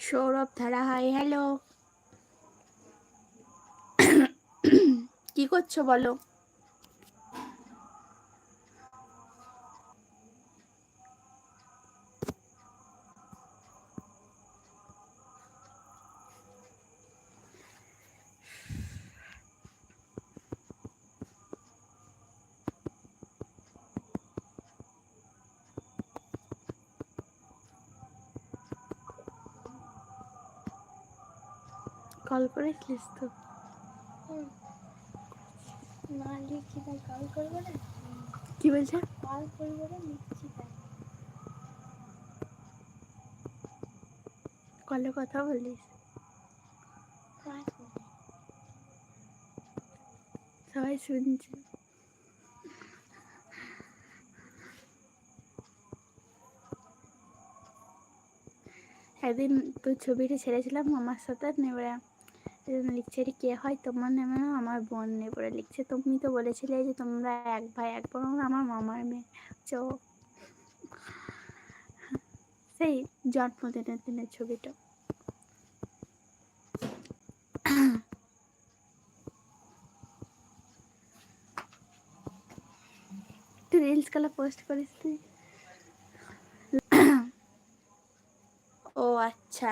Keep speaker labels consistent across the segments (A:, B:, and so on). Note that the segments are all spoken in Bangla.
A: সৌরভ ধারা, হাই হ্যালো। কি করছো বলো? কল করেছিলিস তো?
B: না লিখছি তাই কল করবো না।
A: কি বলছে?
B: কল করবো না, লিখছি তাই।
A: কলে কথা বলিস? সবাই শুনছে। একদিন তোর ছবিটা ছেড়েছিলাম আমার সাথে, নেবে লিখছে রে কে হয় তোমার নামে? আমার বোন নেবরে লিখছে, তুমি তো বলেছিলে যে তোমরা এক ভাই এক বোন, আমার মামার মেয়ে। চো সেই জন্মদিনের দিনের ছবিটা। তুই রিলস কালা পোস্ট করিস তুই? ও আচ্ছা।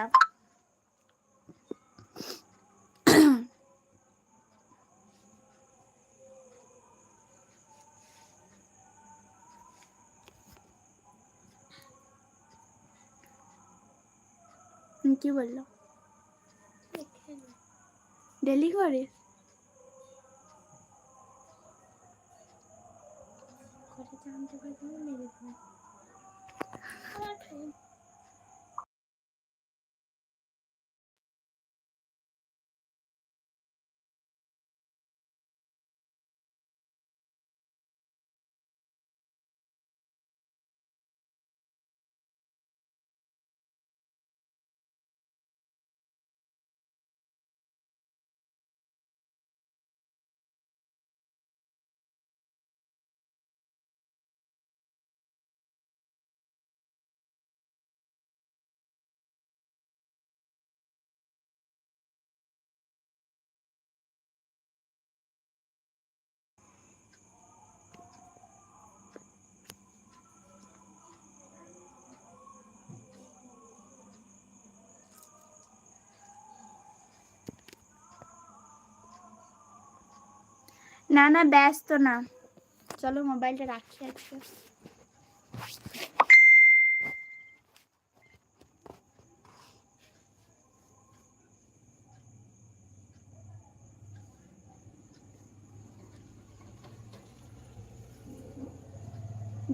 A: কি বললো? ডেলি করিস?
B: করে জানতে পারবো মেরে দেবো। আমার ফ্রেন্ড
A: না না ব্যস্ত না, চলো মোবাইলটা রাখি আজকে।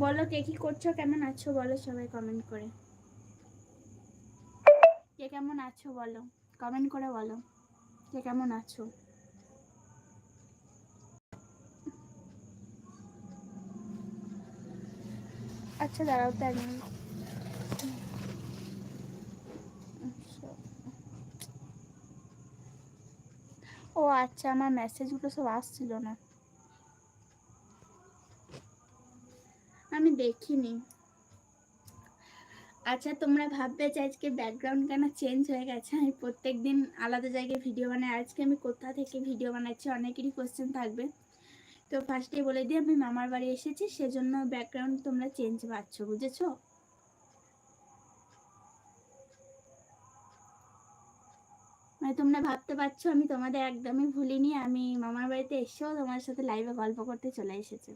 A: বলো কে কি করছো, কেমন আছো বলো সবাই কমেন্ট করে। কে কেমন আছো বলো, কমেন্ট করে বলো কে কেমন আছো। আচ্ছা দাঁড়াও তো একদম। ও আচ্ছা, আমার মেসেজগুলো সব আসছিল না, আমি দেখিনি। আচ্ছা তোমরা ভাববে যে আজকে ব্যাকগ্রাউন্ড কেন চেঞ্জ হয়ে গেছে, আমি প্রত্যেক দিন আলাদা জায়গায় ভিডিও বানাই, আজকে আমি কোথা থেকে ভিডিও বানাচ্ছি অনেকেরই কোশ্চেন থাকবে। তো ফার্স্টে বলে দিই আমি মামার বাড়ি এসেছি, সেজন্য ব্যাকগ্রাউন্ড তোমরা চেঞ্জ পাচ্ছ, বুঝেছো? মানে তোমরা ভাবতে পারছো আমি তোমাদের একদমই ভুলিনি, আমি মামার বাড়িতে এসেও তোমার সাথে লাইভে গল্প করতে চলে এসেছি।